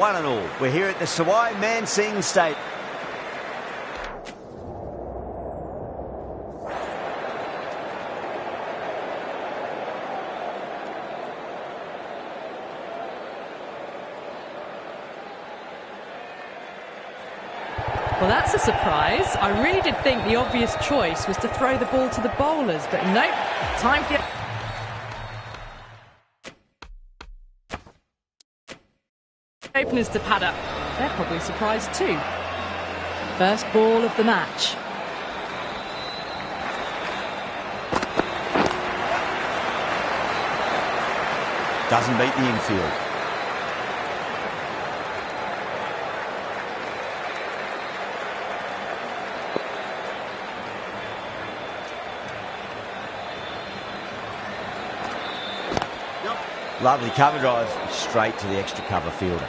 One and all, we're here at the Sawai Man Singh Stadium. Well, that's a surprise. I really did think the obvious choice was to throw the ball to the bowlers, but nope, time for the openers to pad up. They're probably surprised too. First ball of the match. Doesn't beat the infield. Lovely cover drive straight to the extra cover fielder.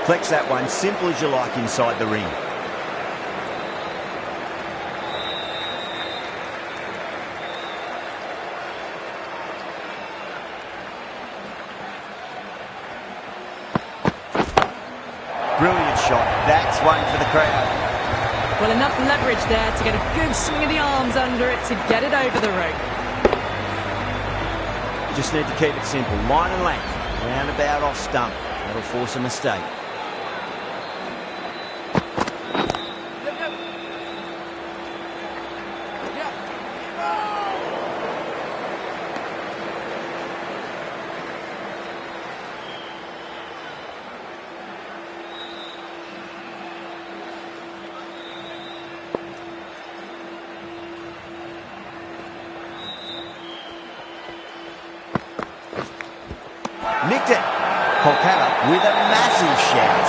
Flex that one, simple as you like inside the ring. Brilliant shot. That's one for the crowd. Well, enough leverage there to get a good swing of the arms under it to get it over the rope. Just need to keep it simple. Line and length. Roundabout off stump. That'll force a mistake. Nicked it. Kolkata with a massive shout.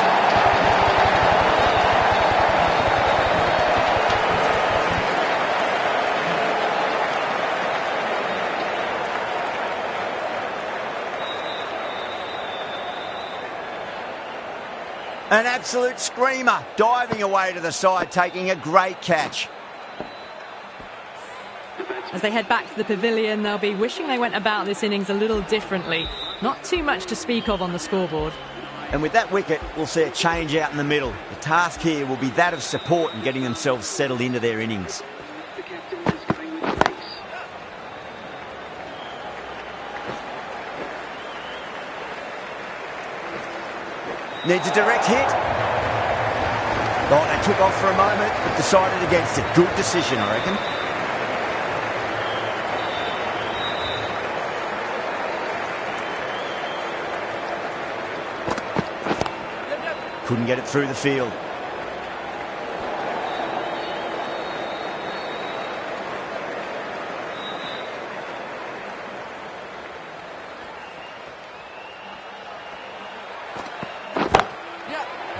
An absolute screamer, diving away to the side, taking a great catch. As they head back to the pavilion, they'll be wishing they went about this innings a little differently. Not too much to speak of on the scoreboard. And with that wicket, we'll see a change out in the middle. The task here will be that of support and getting themselves settled into their innings. Needs a direct hit. Oh, they took off for a moment, but decided against it. Good decision, I reckon. Couldn't get it through the field.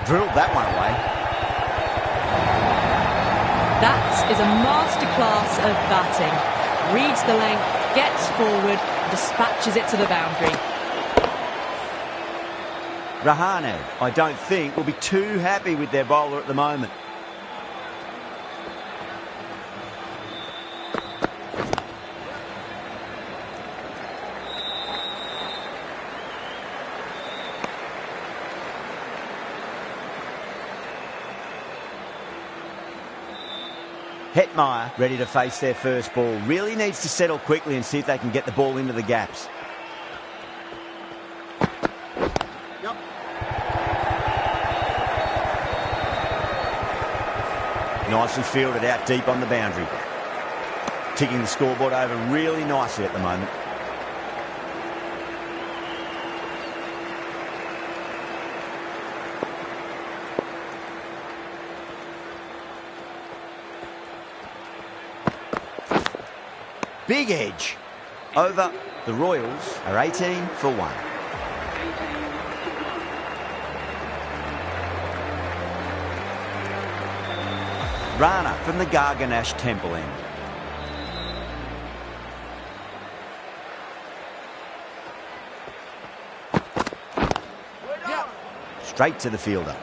Drilled that one away. That is a masterclass of batting. Reads the length, gets forward, dispatches it to the boundary. Rahane, I don't think, will be too happy with their bowler at the moment. Hetmeyer ready to face their first ball. Really needs to settle quickly and see if they can get the ball into the gaps. Nicely fielded out deep on the boundary. Ticking the scoreboard over really nicely at the moment. Big edge. Over. The Royals are 18 for 1. Rana from the Garganash Temple end. Straight to the fielder.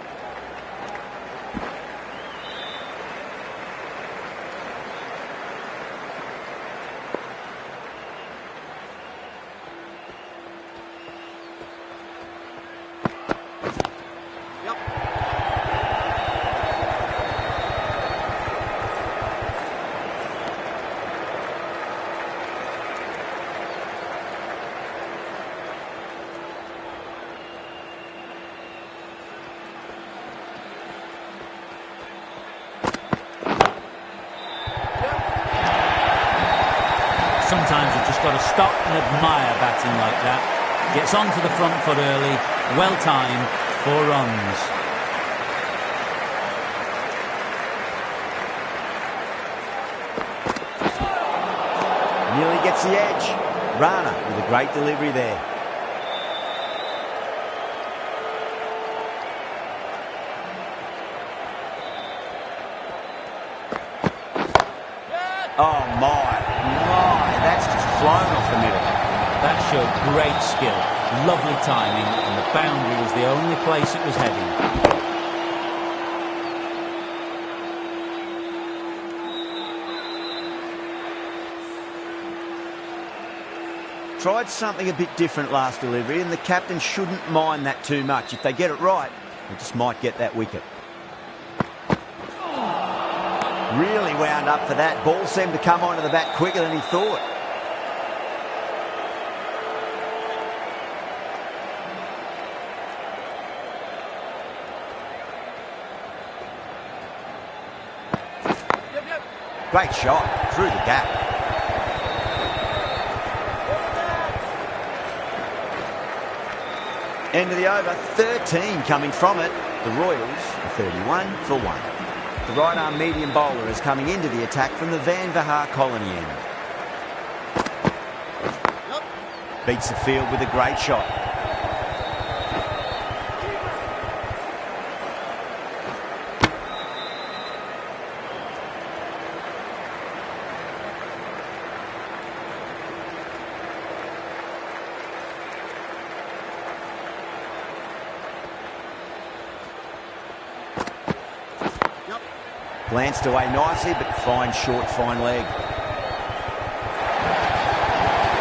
sometimes you've just got to stop and admire batting like that. Gets onto the front foot early, well timed, 4 runs. Nearly gets the edge. Rana with a great delivery there. Oh my, that's just flown off the middle. That showed great skill, lovely timing, and the boundary was the only place it was heading. Tried something a bit different last delivery, and the captain shouldn't mind that too much. If they get it right, they just might get that wicket. Really wound up for that. Ball seemed to come onto the bat quicker than he thought. Great shot through the gap. End of the over, 13 coming from it. The Royals are 31 for 1. The right-arm medium bowler is coming into the attack from the Van Vahar colony end. Beats the field with a great shot. Glanced away nicely, but fine short, fine leg.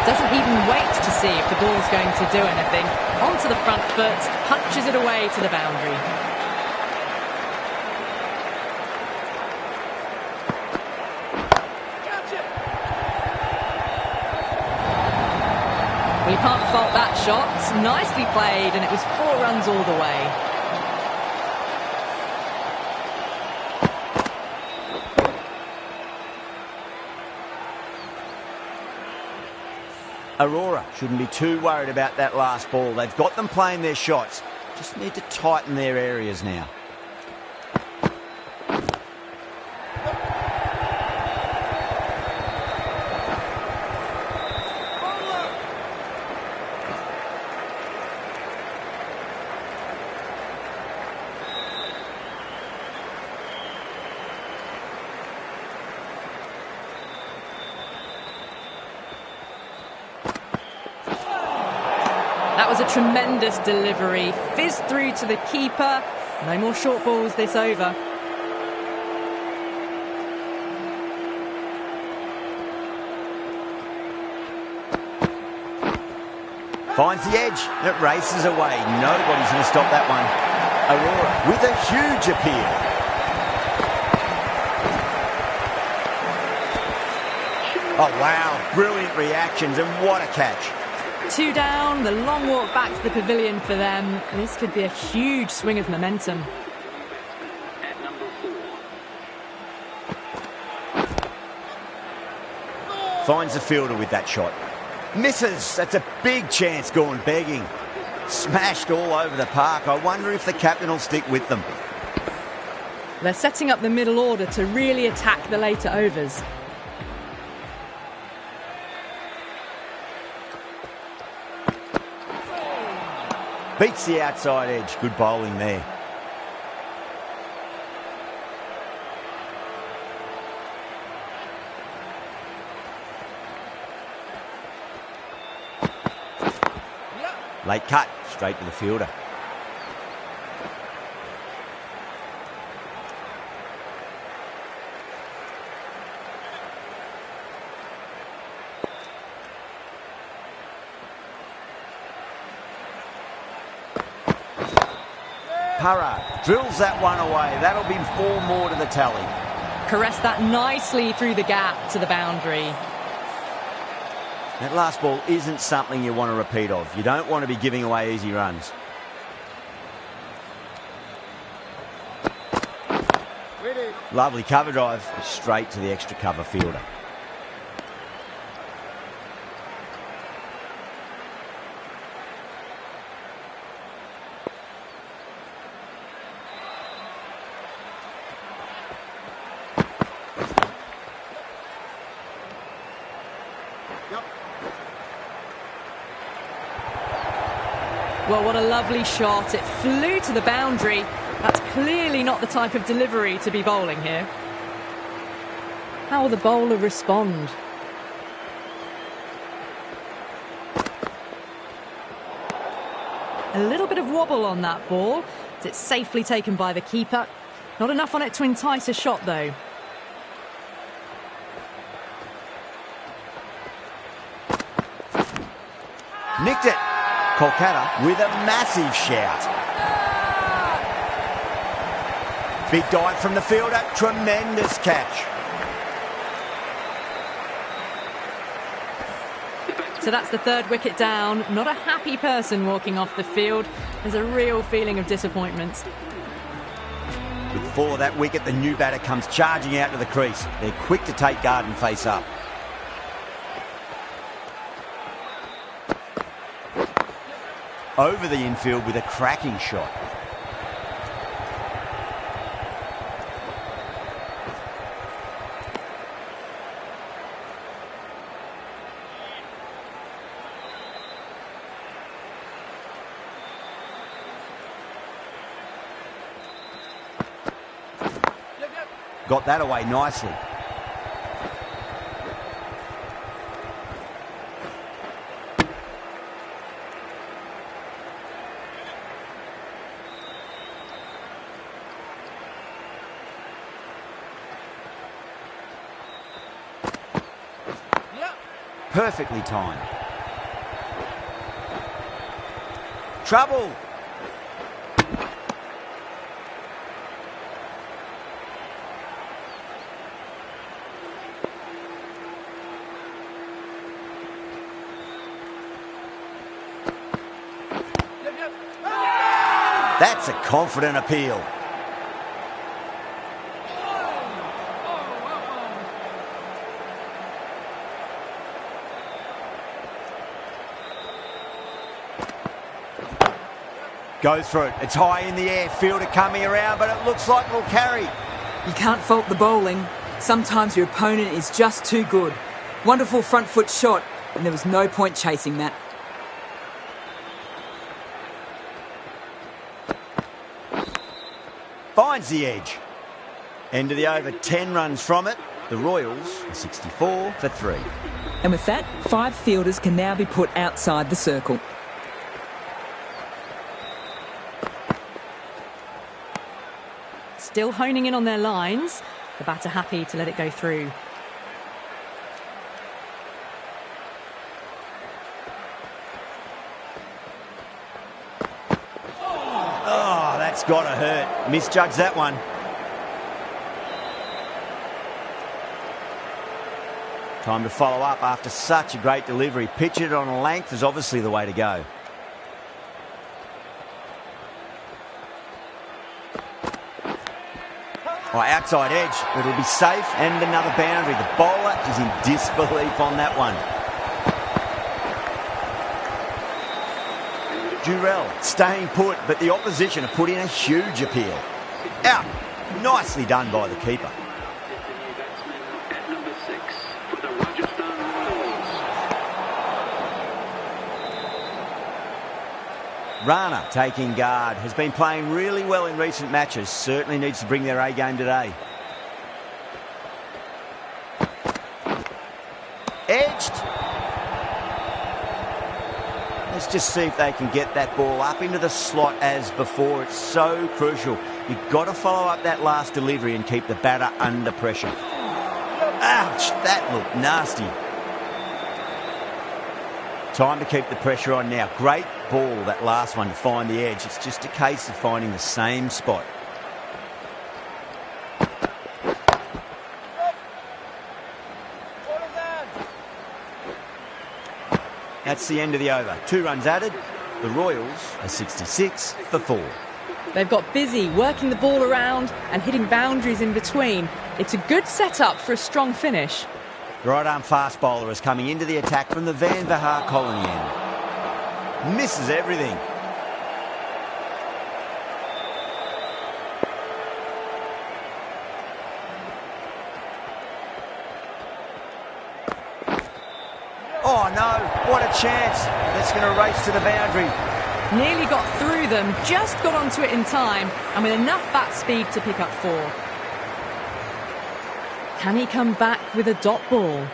Doesn't even wait to see if the ball's going to do anything. Onto the front foot, punches it away to the boundary. Well, you can't fault that shot. Nicely played, and it was 4 runs all the way. Aurora shouldn't be too worried about that last ball. They've got them playing their shots. Just need to tighten their areas now. That was a tremendous delivery. Fizzed through to the keeper. No more short balls this over. Finds the edge. It races away. Nobody's going to stop that one. Aurora with a huge appeal. Oh, wow. Brilliant reactions, and what a catch. 2 down, the long walk back to the pavilion for them. This could be a huge swing of momentum. Finds the fielder with that shot. Misses. That's a big chance gone begging. Smashed all over the park. I wonder if the captain will stick with them. They're setting up the middle order to really attack the later overs. Beats the outside edge. Good bowling there. Late cut. Straight to the fielder. Para drills that one away. That'll be 4 more to the tally. Caressed that nicely through the gap to the boundary. That last ball isn't something you want to repeat of. You don't want to be giving away easy runs. Lovely cover drive, straight to the extra cover fielder. Well, what a lovely shot. It flew to the boundary. That's clearly not the type of delivery to be bowling here. How will the bowler respond? A little bit of wobble on that ball. It's safely taken by the keeper. Not enough on it to entice a shot, though. Nicked it. Kolkata with a massive shout. Big dive from the fielder. Tremendous catch. So that's the third wicket down. Not a happy person walking off the field. There's a real feeling of disappointment. With 4 of that wicket, the new batter comes charging out to the crease. They're quick to take guard and face up. Over the infield with a cracking shot. Got that away nicely. Perfectly timed. Trouble. That's a confident appeal. Goes through it. It's high in the air. Fielder coming around, but it looks like it'll carry. You can't fault the bowling. Sometimes your opponent is just too good. Wonderful front foot shot, and there was no point chasing that. Finds the edge. End of the over, 10 runs from it. The Royals are 64 for 3. And with that, 5 fielders can now be put outside the circle. Still honing in on their lines. The batter happy to let it go through. Oh, that's got to hurt. Misjudged that one. Time to follow up after such a great delivery. Pitch it on a length is obviously the way to go. Oh, outside edge. It'll be safe and another boundary. The bowler is in disbelief on that one. Durrell staying put, but the opposition have put in a huge appeal. Out. Nicely done by the keeper. At number 6 for the Rajasthan Royals. Rana taking guard. Has been playing really well in recent matches. Certainly needs to bring their A game today. Edged. Let's just see if they can get that ball up into the slot as before. It's so crucial. You've got to follow up that last delivery and keep the batter under pressure. Ouch, that looked nasty. Time to keep the pressure on now. Great ball, that last one, to find the edge. It's just a case of finding the same spot. That's the end of the over. 2 runs added. The Royals are 66 for 4. They've got busy working the ball around and hitting boundaries in between. It's a good setup for a strong finish. The right-arm fast bowler is coming into the attack from the Van Vahar colony end. Misses everything. Oh no, what a chance. That's going to race to the boundary. Nearly got through them, just got onto it in time, and with enough bat speed to pick up 4. Can he come back with a dot ball?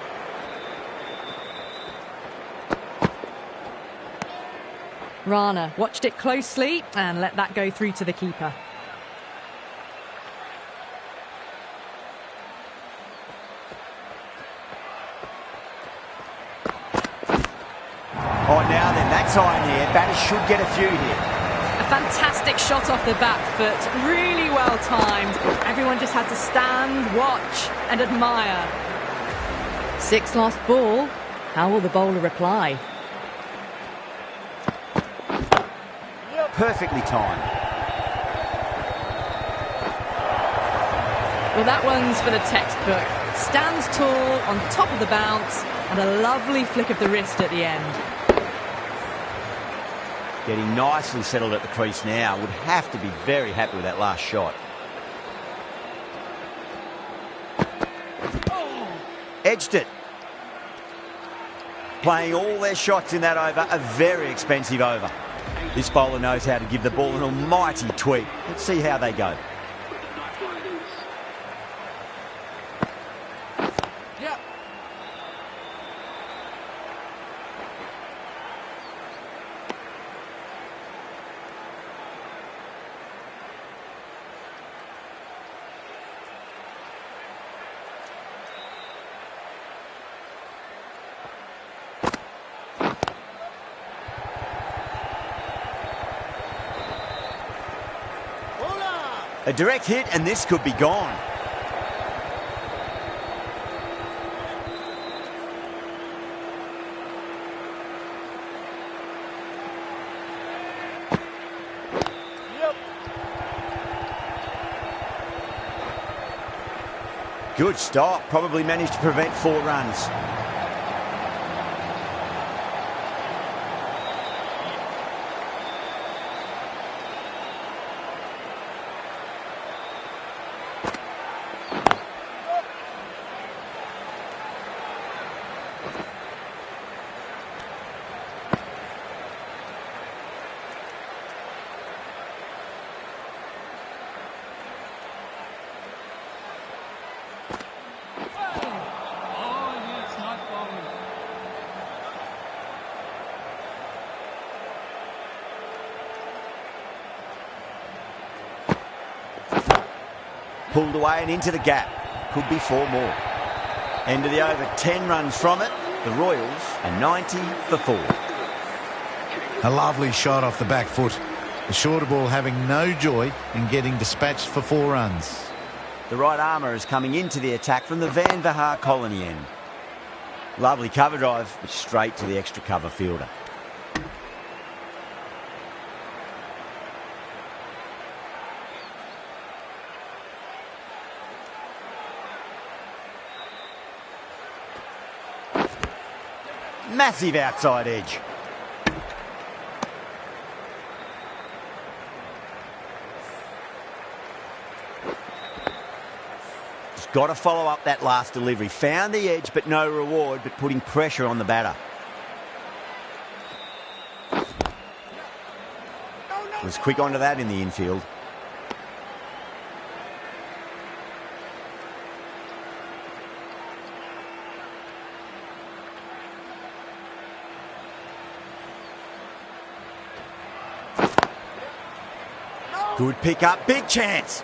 Rana watched it closely and let that go through to the keeper. Oh, now then, that's high in the air. Batters should get a few here. A fantastic shot off the back foot, really well timed. Everyone just had to stand, watch and admire. 6 lost ball. How will the bowler reply? Perfectly timed. Well, that one's for the textbook. Stands tall, on top of the bounce, and a lovely flick of the wrist at the end. Getting nicely settled at the crease now. Would have to be very happy with that last shot. Edged it. Playing all their shots in that over, a very expensive over. This bowler knows how to give the ball an almighty tweak. Let's see how they go. A direct hit and this could be gone. Good stop. Probably managed to prevent 4 runs. Pulled away and into the gap. Could be 4 more. End of the over, 10 runs from it. The Royals are 90 for 4. A lovely shot off the back foot. The shorter ball having no joy in getting dispatched for 4 runs. The right armour is coming into the attack from the Van Vahar colony end. Lovely cover drive, but straight to the extra cover fielder. Massive outside edge. Just got to follow up that last delivery. Found the edge, but no reward, but putting pressure on the batter. Was quick onto that in the infield. Good pick up, big chance.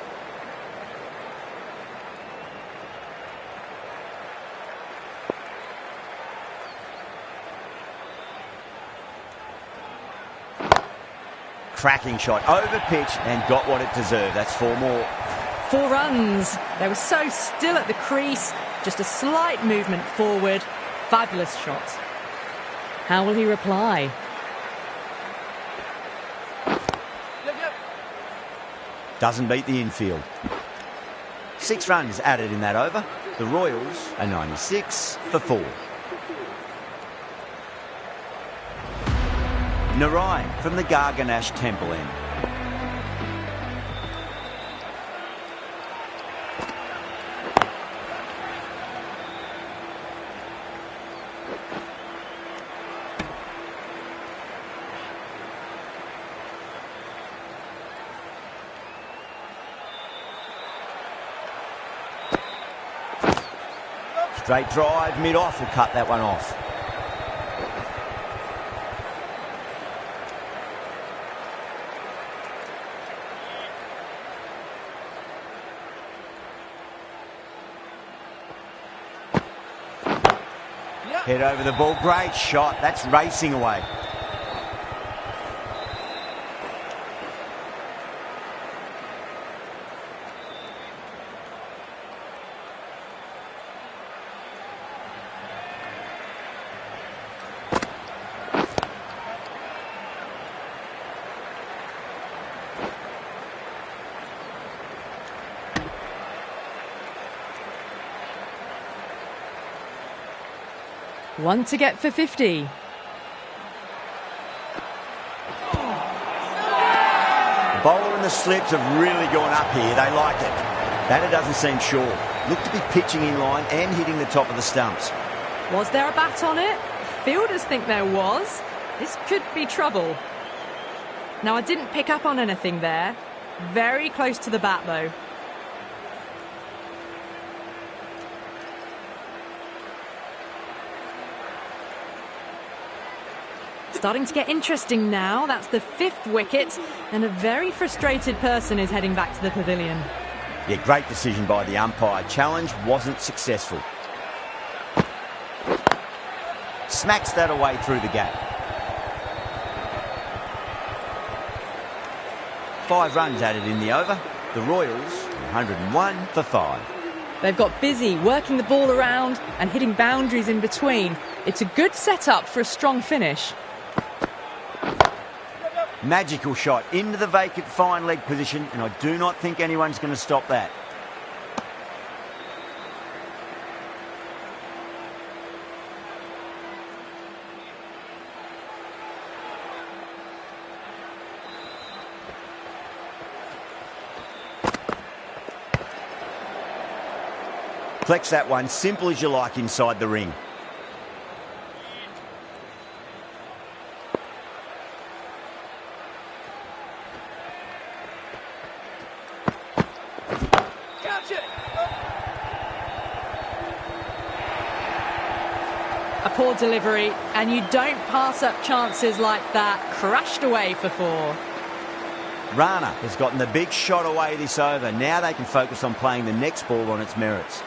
Cracking shot, over pitch and got what it deserved. That's 4 more. 4 runs. They were so still at the crease. Just a slight movement forward. Fabulous shot. How will he reply? Doesn't beat the infield. 6 runs added in that over. The Royals are 96 for 4. Narayan from the Garganash Temple end. Straight drive, mid-off will cut that one off. Head over the ball, great shot. That's racing away. One to get for 50. The bowler and the slips have really gone up here. They like it. Batter doesn't seem sure. Look to be pitching in line and hitting the top of the stumps. Was there a bat on it? Fielders think there was. This could be trouble. Now, I didn't pick up on anything there. Very close to the bat, though. Starting to get interesting now. That's the 5th wicket, and a very frustrated person is heading back to the pavilion. Yeah, great decision by the umpire. Challenge wasn't successful. Smacks that away through the gap. 5 runs added in the over. The Royals, 101 for 5. They've got busy working the ball around and hitting boundaries in between. It's a good setup for a strong finish. Magical shot into the vacant fine leg position, and I do not think anyone's going to stop that. Flex that one, simple as you like inside the ring. A poor delivery, and you don't pass up chances like that. Crashed away for 4. Rana has gotten the big shot away this over. Now they can focus on playing the next ball on its merits.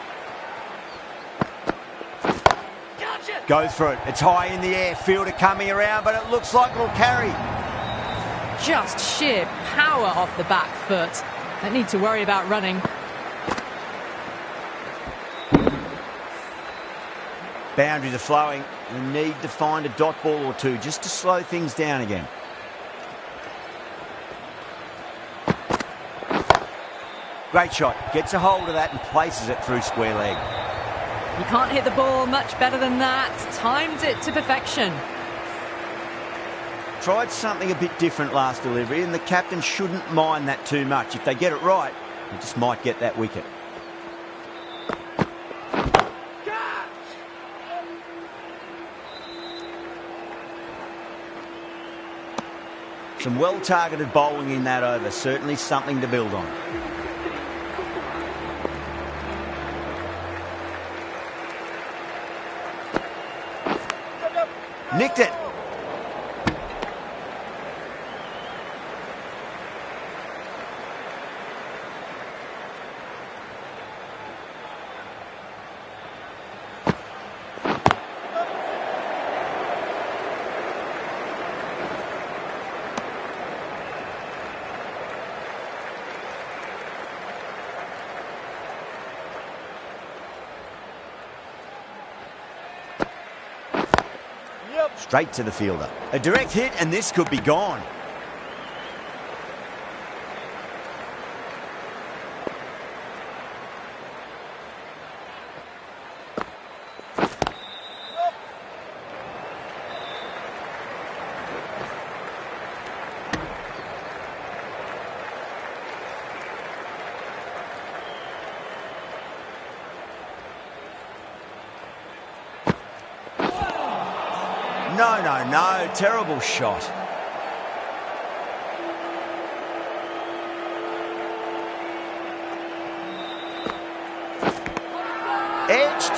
Goes for it. It's high in the air. Fielder coming around, but it looks like it'll carry. Just sheer power off the back foot. Don't need to worry about running. Boundaries are flowing. We need to find a dot ball or two just to slow things down again. Great shot. Gets a hold of that and places it through square leg. You can't hit the ball much better than that. Timed it to perfection. Tried something a bit different last delivery, and the captain shouldn't mind that too much. If they get it right, they just might get that wicket. Some well-targeted bowling in that over. Certainly something to build on. Nicked it. Straight to the fielder. A direct hit, and this could be gone. No. Terrible shot. Edged.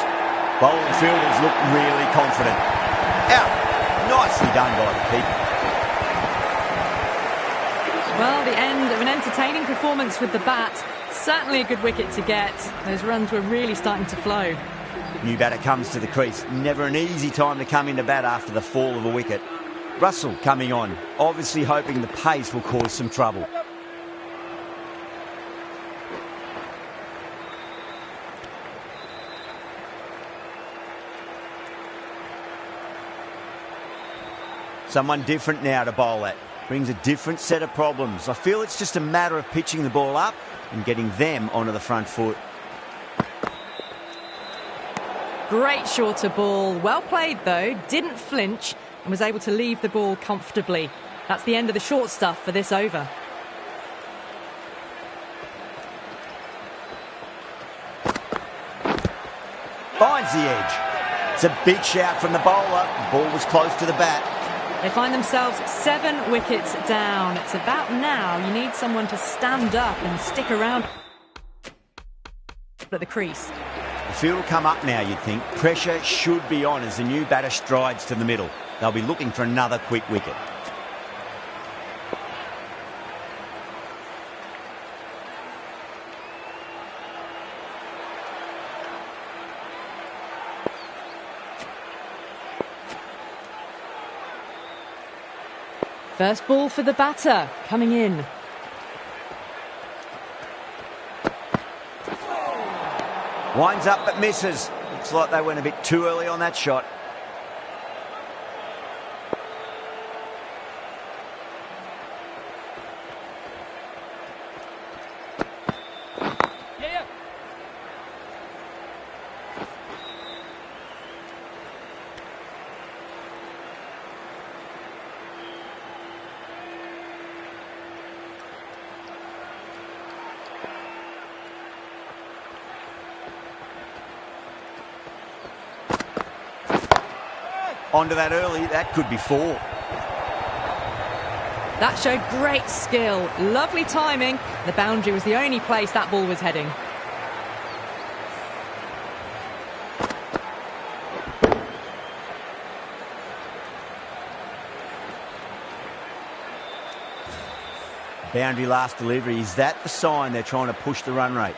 Bowling fielders look really confident. Out. Nicely done by the keeper. Well, the end of an entertaining performance with the bat. Certainly a good wicket to get. Those runs were really starting to flow. New batter comes to the crease. Never an easy time to come into bat after the fall of a wicket. Russell coming on, obviously hoping the pace will cause some trouble. Someone different now to bowl at. Brings a different set of problems. I feel it's just a matter of pitching the ball up and getting them onto the front foot. Great shorter ball. Well played, though. Didn't flinch and was able to leave the ball comfortably. That's the end of the short stuff for this over. Finds the edge. It's a big shout from the bowler. The ball was close to the bat. They find themselves 7 wickets down. It's about now you need someone to stand up and stick around at the crease. The field will come up now, you'd think. Pressure should be on as the new batter strides to the middle. They'll be looking for another quick wicket. First ball for the batter, coming in. Winds up but misses. Looks like they went a bit too early on that shot. Onto that early, that could be 4. That showed great skill, lovely timing. The boundary was the only place that ball was heading. Boundary last delivery, is that the sign they're trying to push the run rate?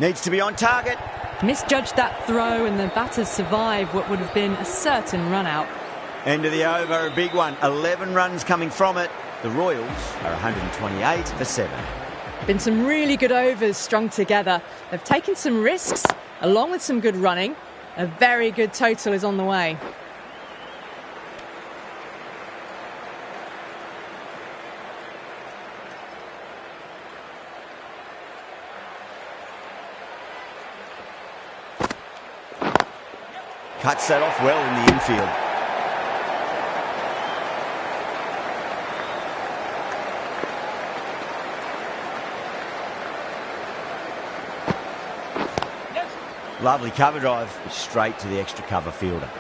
Needs to be on target. Misjudged that throw and the batters survived what would have been a certain run out. End of the over, a big one. 11 runs coming from it. The Royals are 128 for 7. Been some really good overs strung together. They've taken some risks along with some good running. A very good total is on the way. Cuts that off well in the infield. Lovely cover drive, straight to the extra cover fielder.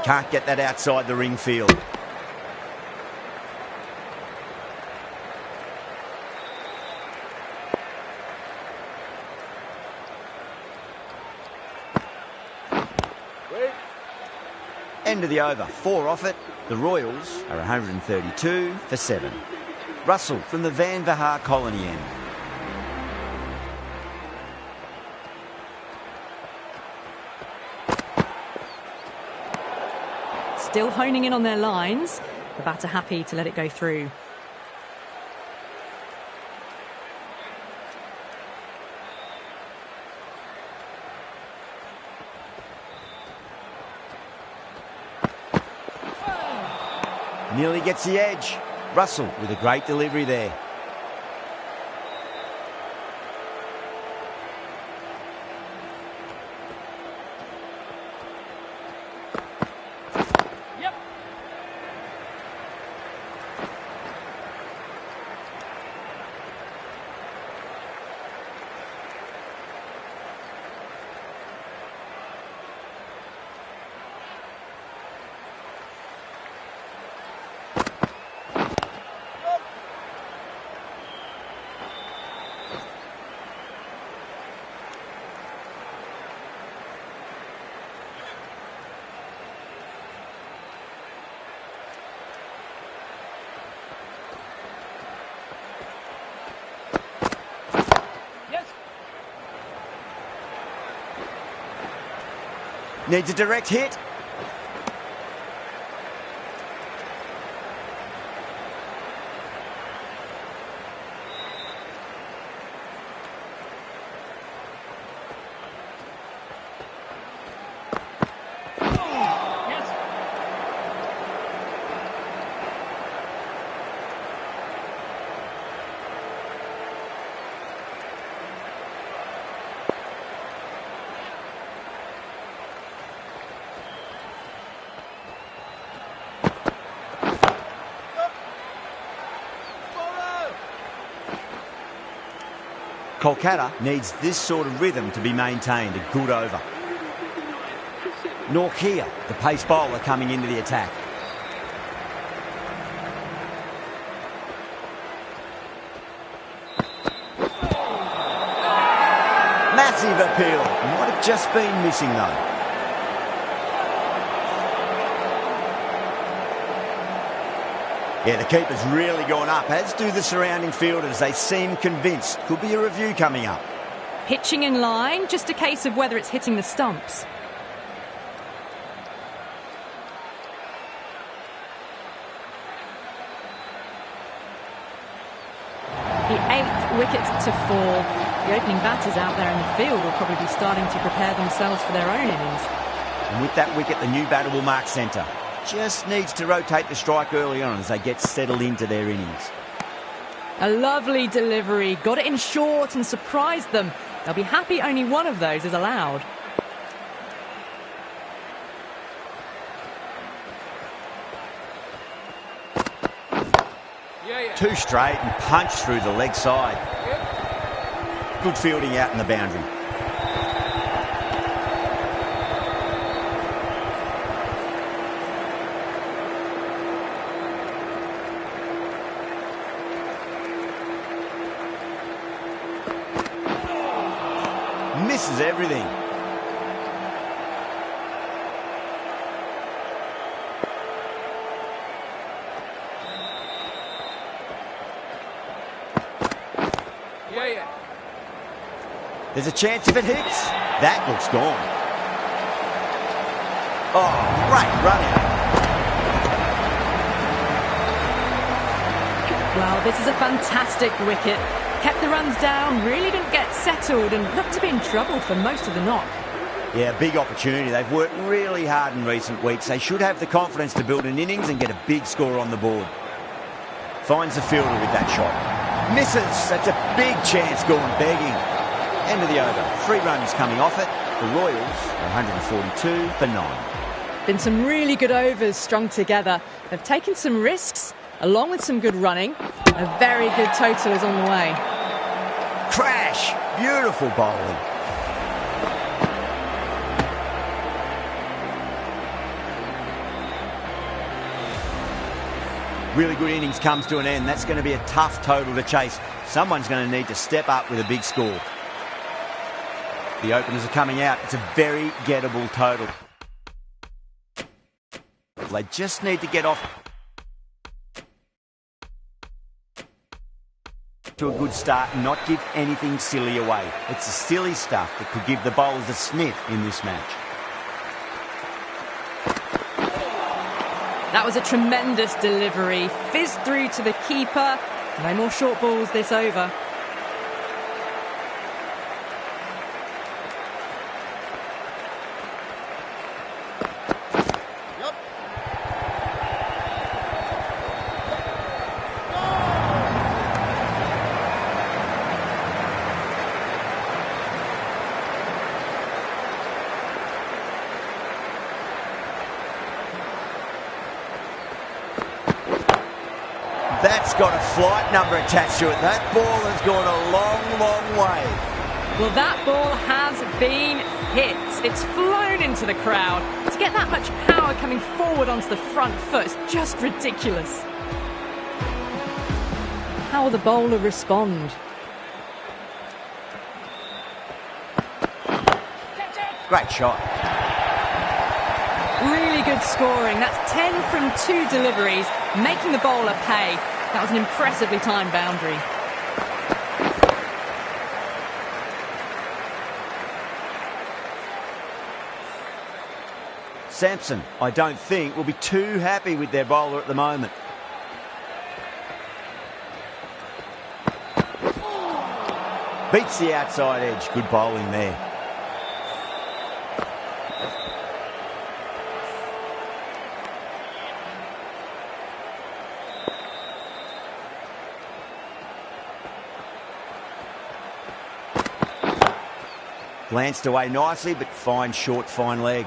Can't get that outside the ring field. End of the over. 4 off it. The Royals are 132 for 7. Russell from the Van Vahar colony end. Still honing in on their lines. The batter happy to let it go through. Nearly gets the edge. Russell with a great delivery there. Needs a direct hit. Kolkata needs this sort of rhythm to be maintained. A good over. Norkia, the pace bowler, coming into the attack. Massive appeal. Might have just been missing though. Yeah, the keeper's really gone up, as do the surrounding fielders. They seem convinced. Could be a review coming up. Pitching in line, just a case of whether it's hitting the stumps. The 8th wicket to fall. The opening batters out there in the field will probably be starting to prepare themselves for their own innings. And with that wicket, the new batter will mark centre. Just needs to rotate the strike early on as they get settled into their innings. A lovely delivery. Got it in short and surprised them. They'll be happy only one of those is allowed. Two straight and punch through the leg side. Good fielding out in the boundary. Misses everything. There's a chance if it hits. That looks gone. Oh, great run out. Well, this is a fantastic wicket. Kept the runs down, really didn't get settled and looked to be in trouble for most of the knock. Yeah, big opportunity. They've worked really hard in recent weeks. They should have the confidence to build an innings and get a big score on the board. Finds the fielder with that shot. Misses. That's a big chance gone begging. End of the over. 3 runs coming off it. The Royals are 142 for 9. Been some really good overs strung together. They've taken some risks, along with some good running. A very good total is on the way. Crash! Beautiful bowling. Really good innings comes to an end. That's going to be a tough total to chase. Someone's going to need to step up with a big score. The openers are coming out. It's a very gettable total. They just need to get off to a good start and not give anything silly away. It's the silly stuff that could give the bowlers a sniff in this match. That was a tremendous delivery. Fizzed through to the keeper. No more short balls this over. That's got a flight number attached to it. That ball has gone a long, long way. Well, that ball has been hit. It's flown into the crowd. To get that much power coming forward onto the front foot is just ridiculous. How will the bowler respond? Great shot. Really good scoring. That's 10 from 2 deliveries, making the bowler pay. That was an impressively timed boundary. Sampson, I don't think, will be too happy with their bowler at the moment. Beats the outside edge. Good bowling there. Glanced away nicely, but fine short, fine leg.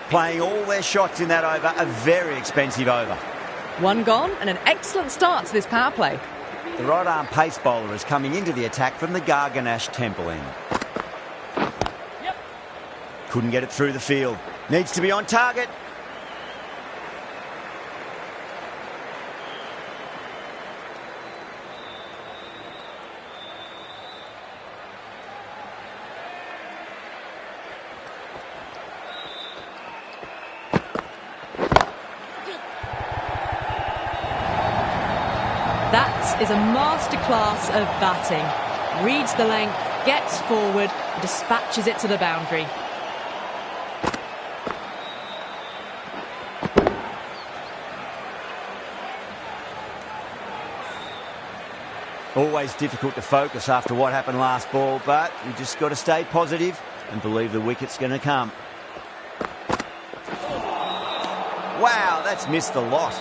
Playing all their shots in that over, a very expensive over. One gone and an excellent start to this power play. The right arm pace bowler is coming into the attack from the Garganash Temple end. Yep. Couldn't get it through the field. Needs to be on target. That is a masterclass of batting. Reads the length, gets forward, and dispatches it to the boundary. Always difficult to focus after what happened last ball, but you just got to stay positive and believe the wicket's going to come. Wow, that's missed the lot.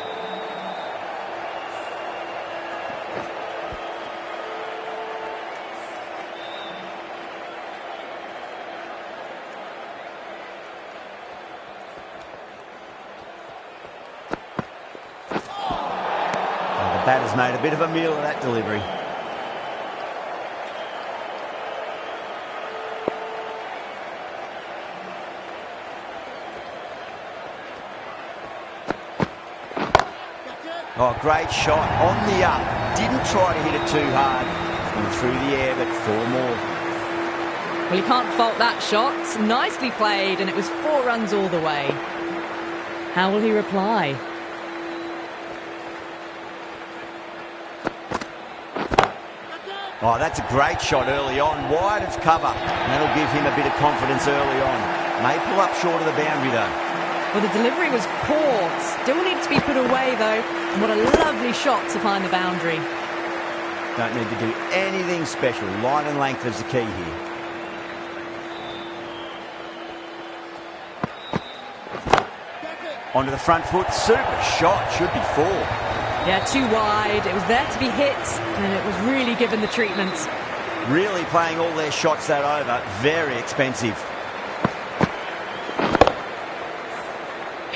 The batter's made a bit of a meal of that delivery. Oh, great shot on the up. Didn't try to hit it too hard. Went through the air, but 4 more. Well, you can't fault that shot. Nicely played, and it was 4 runs all the way. How will he reply? Oh, that's a great shot early on, wide of cover. And that'll give him a bit of confidence early on. May pull up short of the boundary, though. Well, the delivery was poor. Still needs to be put away, though. And what a lovely shot to find the boundary. Don't need to do anything special. Line and length is the key here. Onto the front foot. Super shot. Should be 4. Yeah, too wide. It was there to be hit, and it was really given the treatment. Really playing all their shots that over. Very expensive.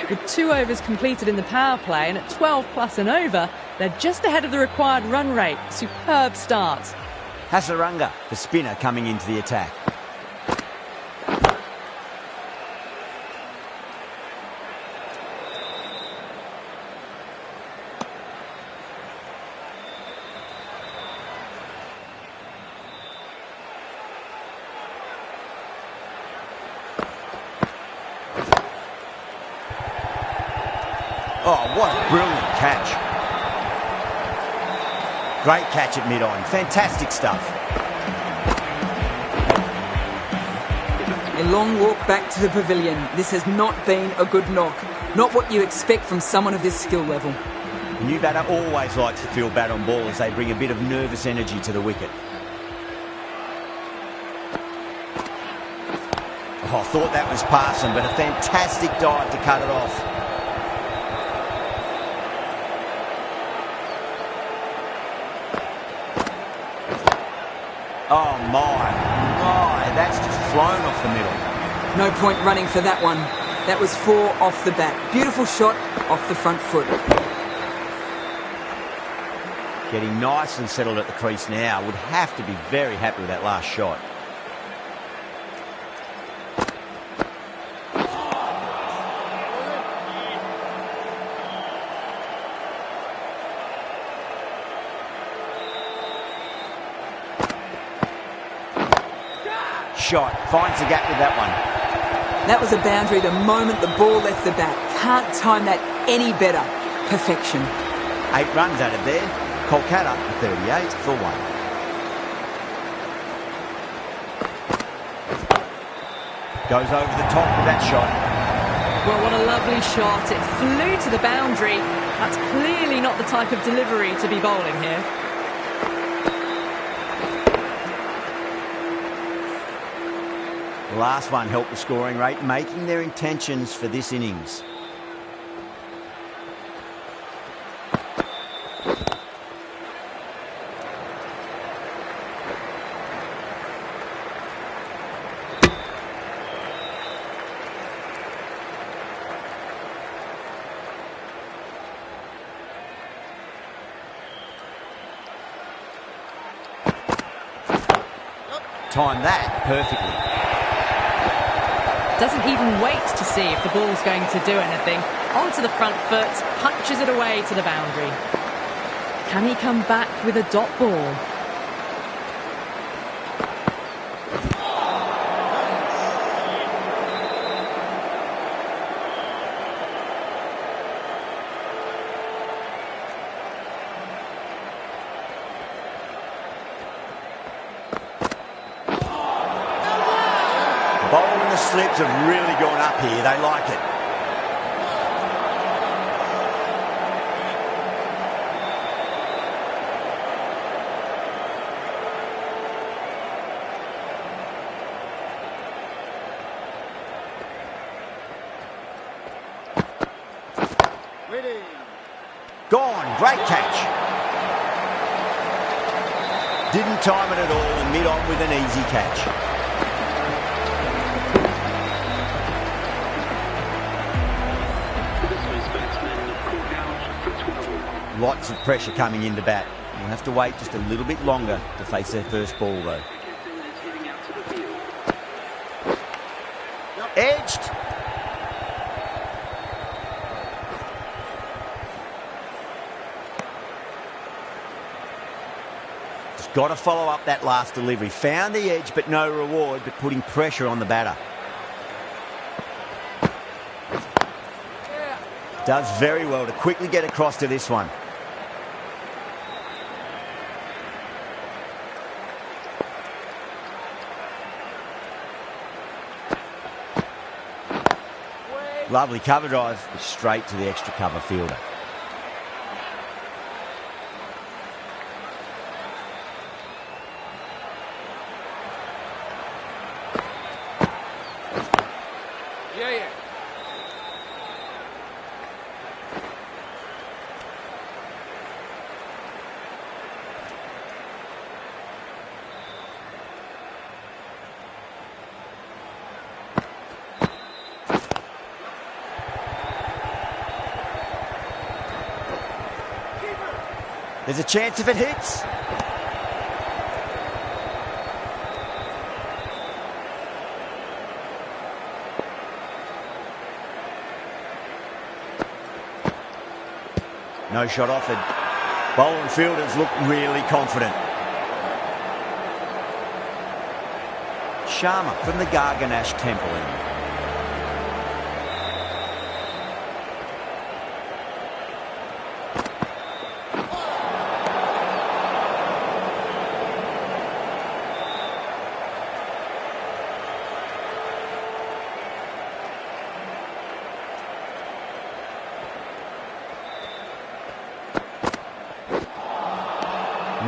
With 2 overs completed in the power play and at 12 plus and over, they're just ahead of the required run rate. Superb start. Hasaranga, the spinner, coming into the attack. Oh, what a brilliant catch. Great catch at mid-on. Fantastic stuff. A long walk back to the pavilion. This has not been a good knock. Not what you expect from someone of this skill level. New batter always likes to feel bat on ball as they bring a bit of nervous energy to the wicket. Oh, I thought that was passing, but a fantastic dive to cut it off. Oh my, that's just flown off the middle. No point running for that one. That was 4 off the bat. Beautiful shot off the front foot. Getting nice and settled at the crease now. Would have to be very happy with that last shot. Shot. Finds the gap with that one. That was a boundary the moment the ball left the bat. Can't time that any better. Perfection. 8 runs out of there. Kolkata 38 for 1. Goes over the top with that shot. Well, what a lovely shot. It flew to the boundary. That's clearly not the type of delivery to be bowling here. The last one helped the scoring rate, making their intentions for this innings. Timed that perfectly. Doesn't even wait to see if the ball's going to do anything. Onto the front foot, punches it away to the boundary. Can he come back with a dot ball? Bowling the slips have really gone up here. They like it. Ready. Gone. Great catch. Didn't time it at all and mid-on with an easy catch. Lots of pressure coming into bat. We'll have to wait just a little bit longer to face their first ball, though. Edged. Just got to follow up that last delivery. Found the edge, but no reward, but putting pressure on the batter. Does very well to quickly get across to this one. Lovely cover drive, straight to the extra cover fielder. Yeah. There's a chance if it hits. No shot offered. Bowler and fielders look really confident. Sharma from the Garganash Temple end.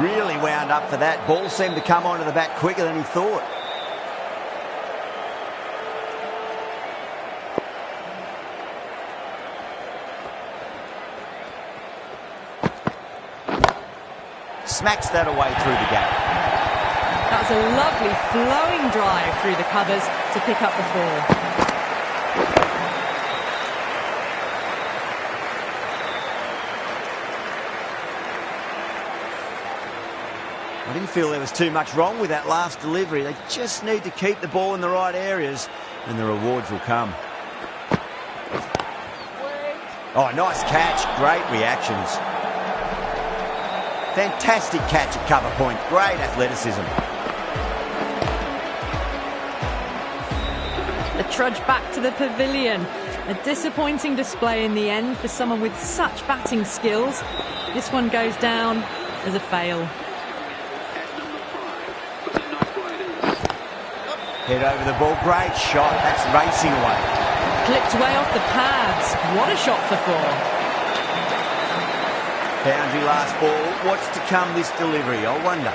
Really wound up for that. Ball seemed to come onto the bat quicker than he thought. Smacks that away through the gap. That was a lovely flowing drive through the covers to pick up the 4. I didn't feel there was too much wrong with that last delivery. They just need to keep the ball in the right areas and the rewards will come. Oh, nice catch. Great reactions. Fantastic catch at cover point. Great athleticism. The trudge back to the pavilion. A disappointing display in the end for someone with such batting skills. This one goes down as a fail. Head over the ball. Great shot. That's racing away. Clipped way off the pads. What a shot for 4. Boundary last ball. What's to come this delivery? I wonder.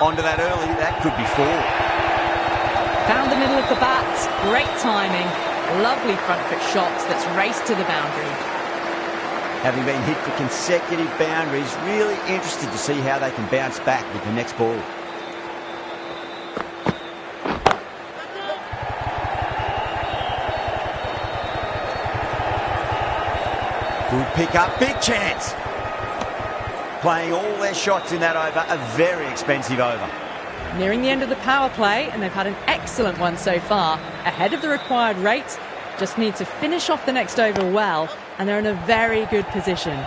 Onto that early. That could be 4. Found the middle of the bat. Great timing. Lovely front foot shots that's raced to the boundary. Having been hit for consecutive boundaries, really interested to see how they can bounce back with the next ball. Good pick up, big chance. Playing all their shots in that over, a very expensive over. Nearing the end of the power play, and they've had an excellent one so far. Ahead of the required rate, just need to finish off the next over well, and they're in a very good position.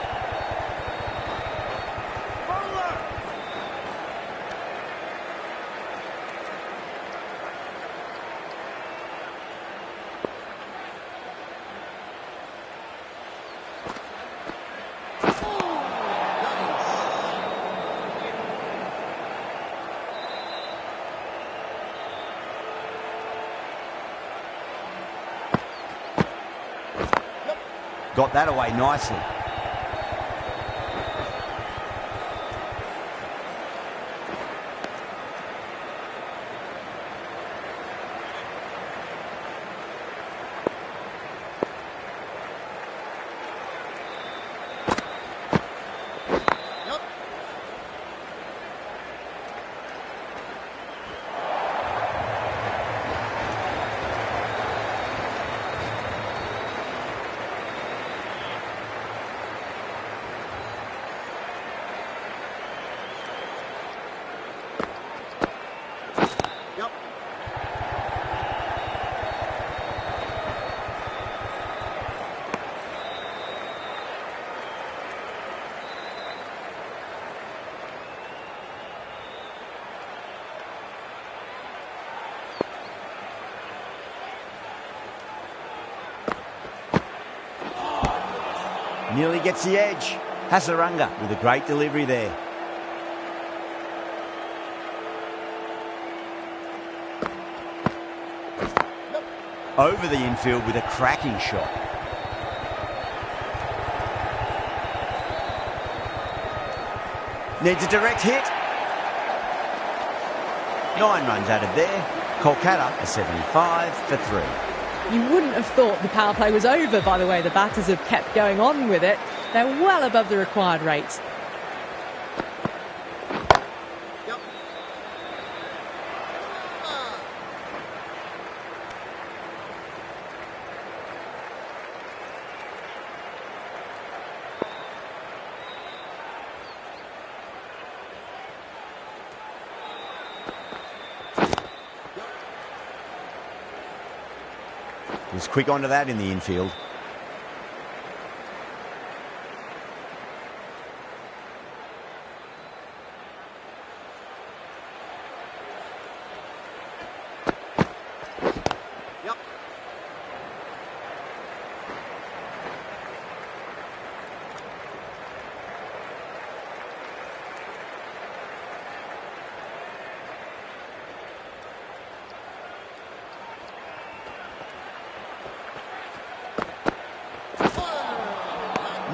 Got that away nicely. Nearly gets the edge. Hasaranga with a great delivery there. Over the infield with a cracking shot. Needs a direct hit. 9 runs added there. Kolkata a 75 for 3. You wouldn't have thought the power play was over by the way the batters have kept going on with it. They're well above the required rate. Was quick onto that in the infield.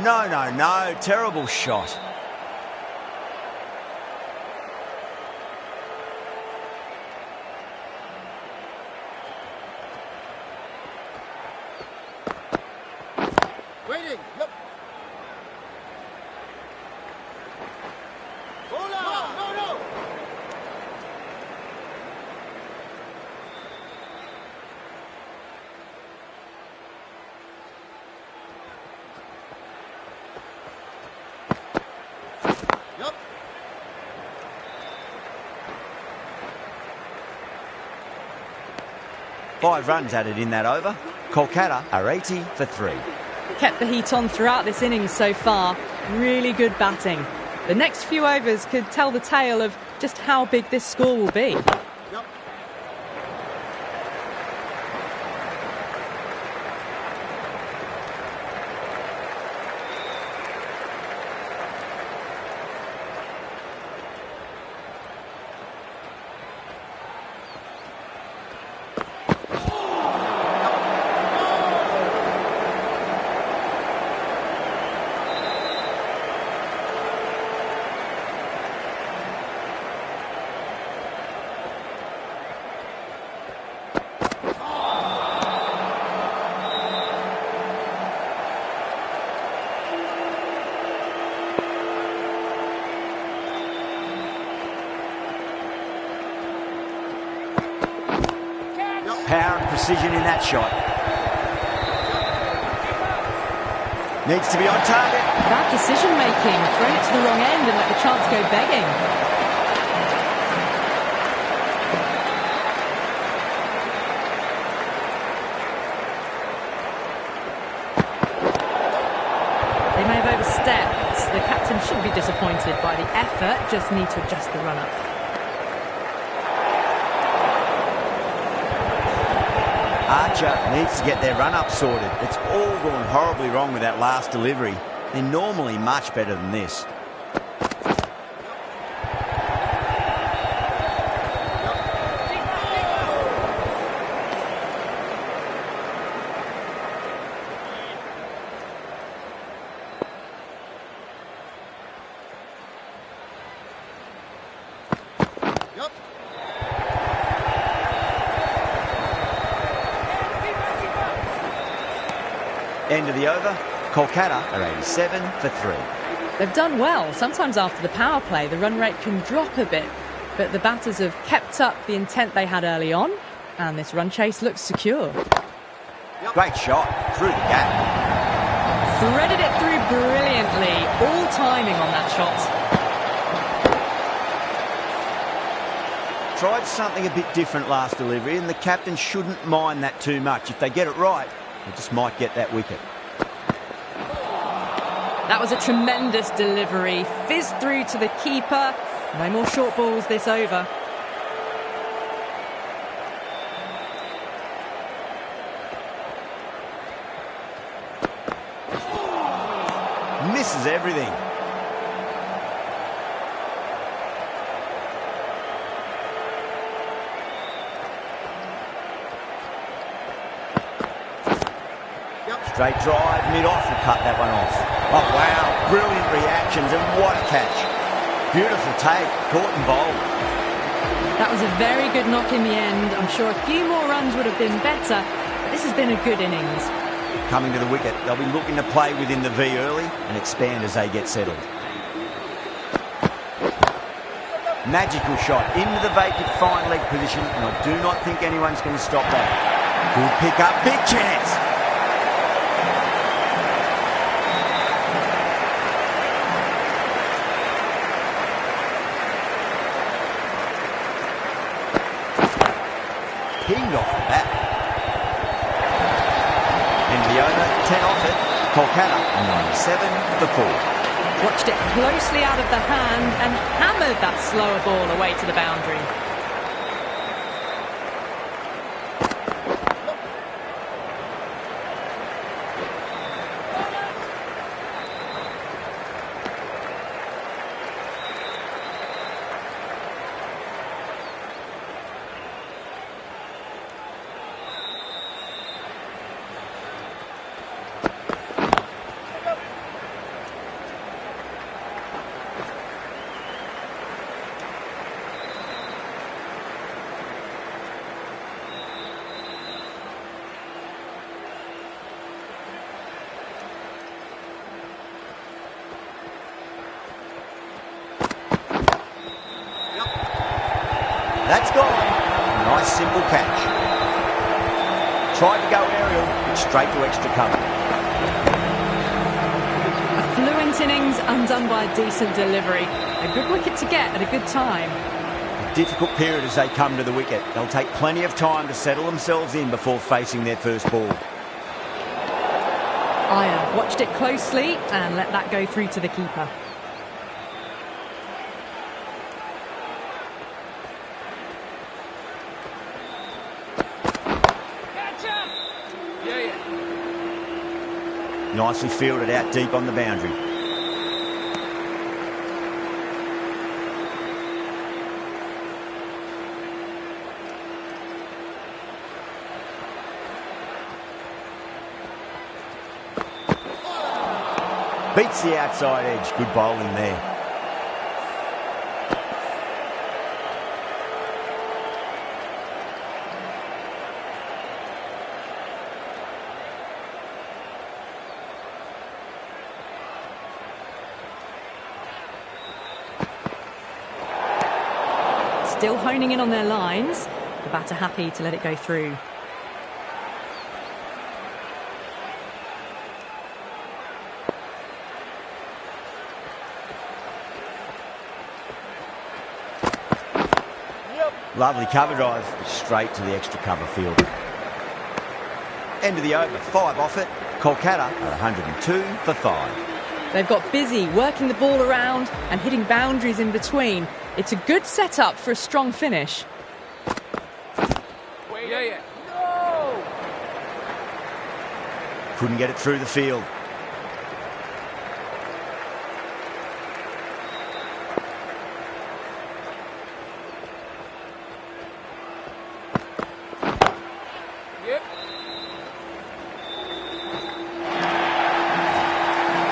No, no, no. Terrible shot. Waiting. Yep. Hold on. No, no, no. Yep. 5 runs added in that over. Kolkata are 80 for 3. Kept the heat on throughout this innings so far. Really good batting. The next few overs could tell the tale of just how big this score will be. Yep. Power and precision in that shot. Needs to be on target. Bad decision making. Thrown it to the wrong end and let the chance go begging. They may have overstepped. The captain shouldn't be disappointed by the effort, just need to adjust the run-up. Archer needs to get their run-up sorted. It's all gone horribly wrong with that last delivery. They're normally much better than this. Yep. End of the over. Kolkata are 87 for 3. They've done well. Sometimes after the power play, the run rate can drop a bit. But the batters have kept up the intent they had early on. And this run chase looks secure. Great shot through the gap. Threaded it through brilliantly. All timing on that shot. Tried something a bit different last delivery, and the captain shouldn't mind that too much. If they get it right, they just might get that wicket. That was a tremendous delivery. Fizzed through to the keeper. No more short balls this over. Misses everything. Straight drive, mid-off, and cut that one off. Oh, wow. Brilliant reactions, and what a catch. Beautiful take, caught and bowled. That was a very good knock in the end. I'm sure a few more runs would have been better, but this has been a good innings. Coming to the wicket, they'll be looking to play within the V early and expand as they get settled. Magical shot into the vacant fine leg position, and I do not think anyone's going to stop that. Good pick up, big chance. Pinged off the bat. End of the over, 10 off it. Kolkata 97 for 4. Watched it closely out of the hand and hammered that slower ball away to the boundary. That's gone. Nice simple catch. Tried to go aerial, but straight to extra cover. A fluent innings undone by a decent delivery. A good wicket to get at a good time. A difficult period as they come to the wicket. They'll take plenty of time to settle themselves in before facing their first ball. Iyer watched it closely and let that go through to the keeper. Nicely fielded out deep on the boundary. Beats the outside edge. Good bowling there. Still honing in on their lines. The batter happy to let it go through. Lovely cover drive, straight to the extra cover field. End of the over, 5 off it. Kolkata are 102 for 5. They've got busy working the ball around and hitting boundaries in between. It's a good setup for a strong finish. Couldn't get it through the field.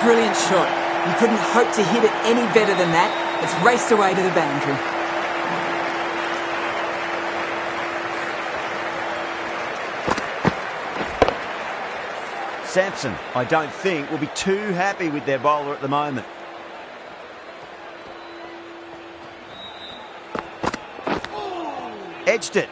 Brilliant shot. You couldn't hope to hit it any better than that. It's raced away to the boundary. Sampson, I don't think, will be too happy with their bowler at the moment. Edged it.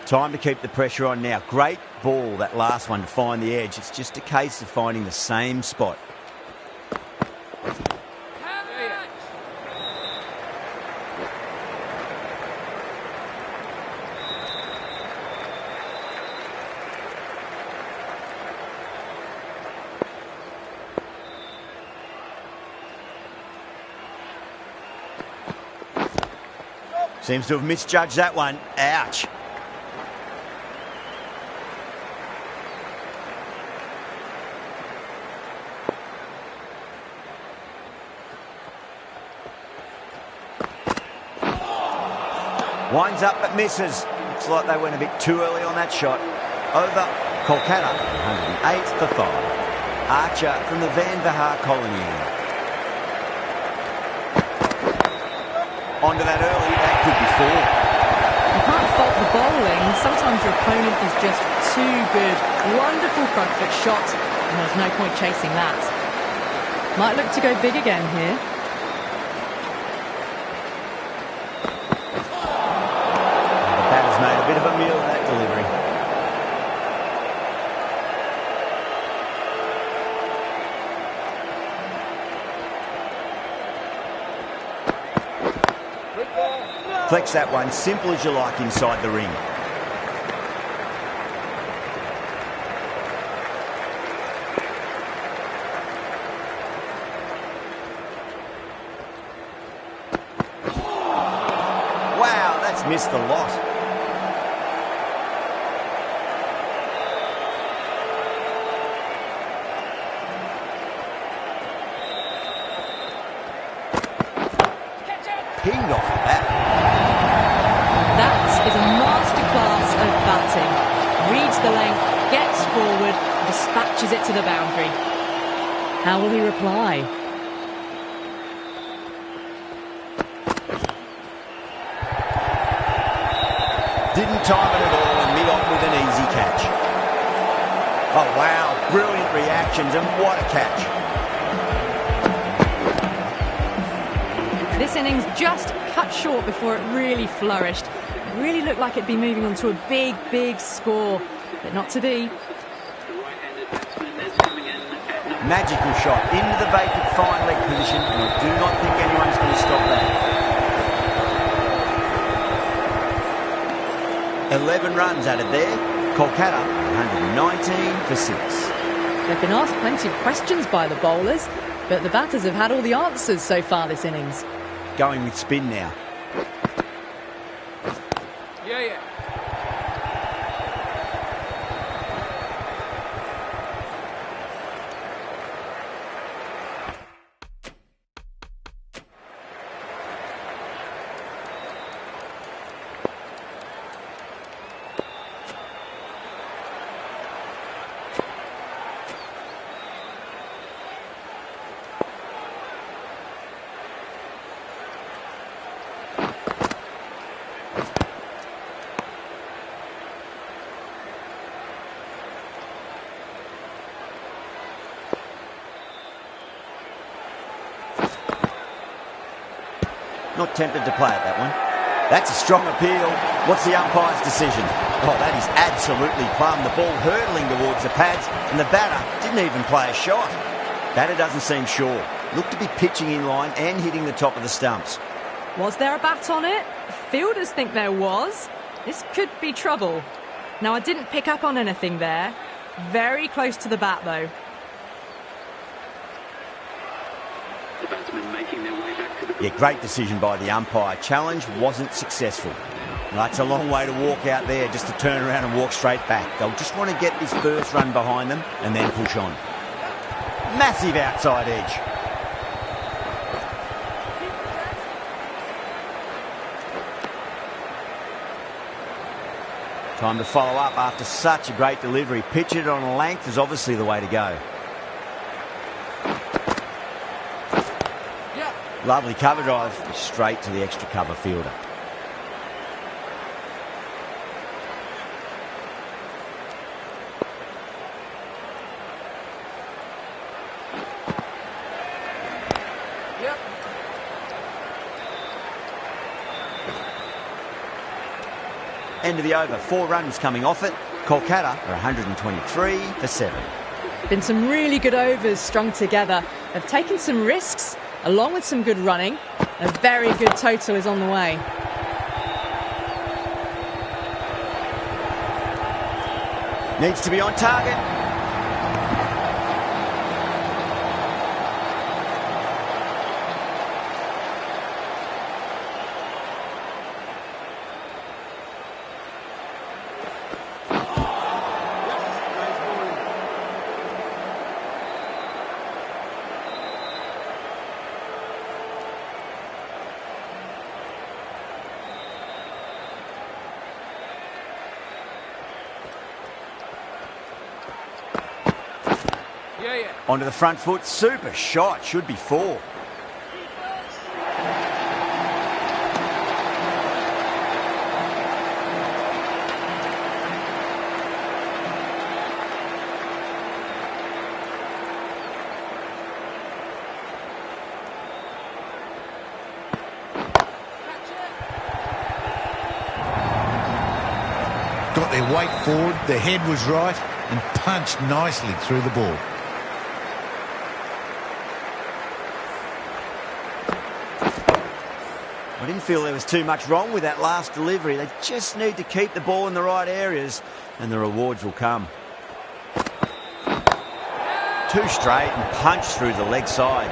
Time to keep the pressure on now. Great ball, that last one, to find the edge. It's just a case of finding the same spot. Seems to have misjudged that one. Ouch. Winds up but misses. Looks like they went a bit too early on that shot. Over. Kolkata, 108 for 5. Archer from the Van Vahar colony. Onto that early, that could be 4. You can't fault the bowling. Sometimes your opponent is just too good. Wonderful front foot shot, and there's no point chasing that. Might look to go big again here. The batter's made a bit of a meal of that delivery. Flex that one, simple as you like, inside the ring. Wow, that's missed a lot. Pinged off the bat. That is a masterclass of batting. Reads the length, gets forward, dispatches it to the boundary. How will he reply? Didn't time it at all and mid-on with an easy catch. Oh wow, brilliant reactions and what a catch. This innings just cut short before it really flourished. It really looked like it'd be moving on to a big, big score, but not to be. Magical shot into the vacant fine leg position, and I do not think anyone's going to stop that. 11 runs added there. Kolkata 119 for 6. They've been asked plenty of questions by the bowlers, but the batters have had all the answers so far this innings. Going with spin now. Not tempted to play at that one. That's a strong appeal. What's the umpire's decision? Oh, that is absolutely plumb. The ball hurtling towards the pads, and the batter didn't even play a shot. Batter doesn't seem sure. Looked to be pitching in line and hitting the top of the stumps. Was there a bat on it? Fielders think there was. This could be trouble. Now, I didn't pick up on anything there. Very close to the bat, though. The batsmen making their way back to the... Yeah, great decision by the umpire. Challenge wasn't successful. That's a long way to walk out there just to turn around and walk straight back. They'll just want to get this first run behind them and then push on. Massive outside edge. Time to follow up after such a great delivery. Pitch it on a length is obviously the way to go. Lovely cover drive, straight to the extra cover fielder. End of the over, 4 runs coming off it. Kolkata are 123 for 7. Been some really good overs strung together. They've taken some risks, along with some good running. A very good total is on the way. Needs to be on target. Onto the front foot, super shot, should be 4. Got their weight forward, their head was right, and punched nicely through the ball. I didn't feel there was too much wrong with that last delivery. They just need to keep the ball in the right areas and the rewards will come. 2 straight and punch through the leg side.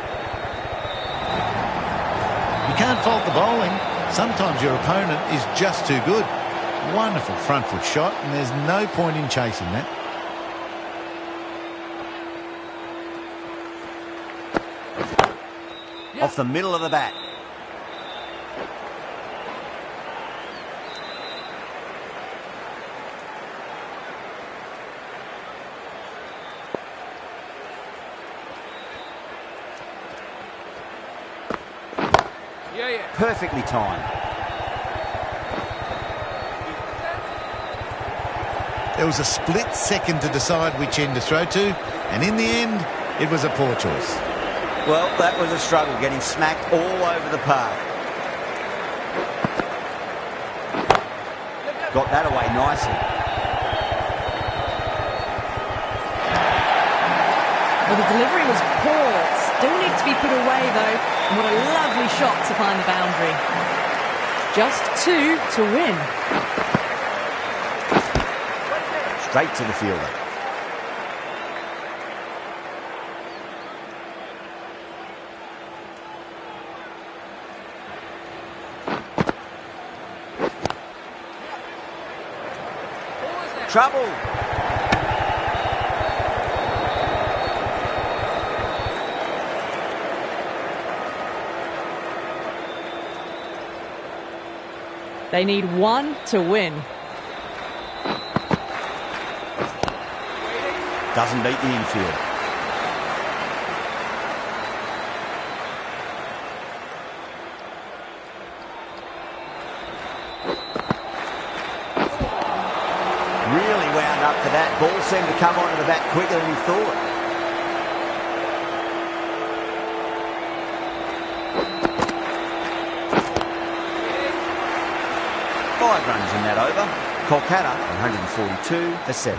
You can't fault the bowling. Sometimes your opponent is just too good. Wonderful front foot shot, and there's no point in chasing that. Off the middle of the bat. Perfectly timed. There was a split second to decide which end to throw to, and in the end, it was a poor choice. Well, that was a struggle, getting smacked all over the park. Got that away nicely. Well, the delivery was poor. Still needs to be put away, though. And what a lovely shot to find the boundary. Just 2 to win. Straight to the fielder. Trouble. They need 1 to win. Doesn't beat the infield. Really wound up to that. Ball seemed to come onto the bat quicker than he thought. Five runs in that over. Kolkata 142 for 7.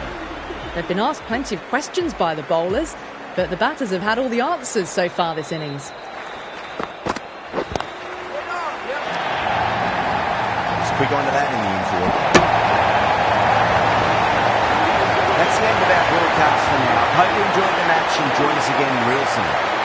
They've been asked plenty of questions by the bowlers, but the batters have had all the answers so far this innings. Just quick onto that in the infield. That's the end of our broadcast for now. Hope you enjoyed the match and join us again real soon.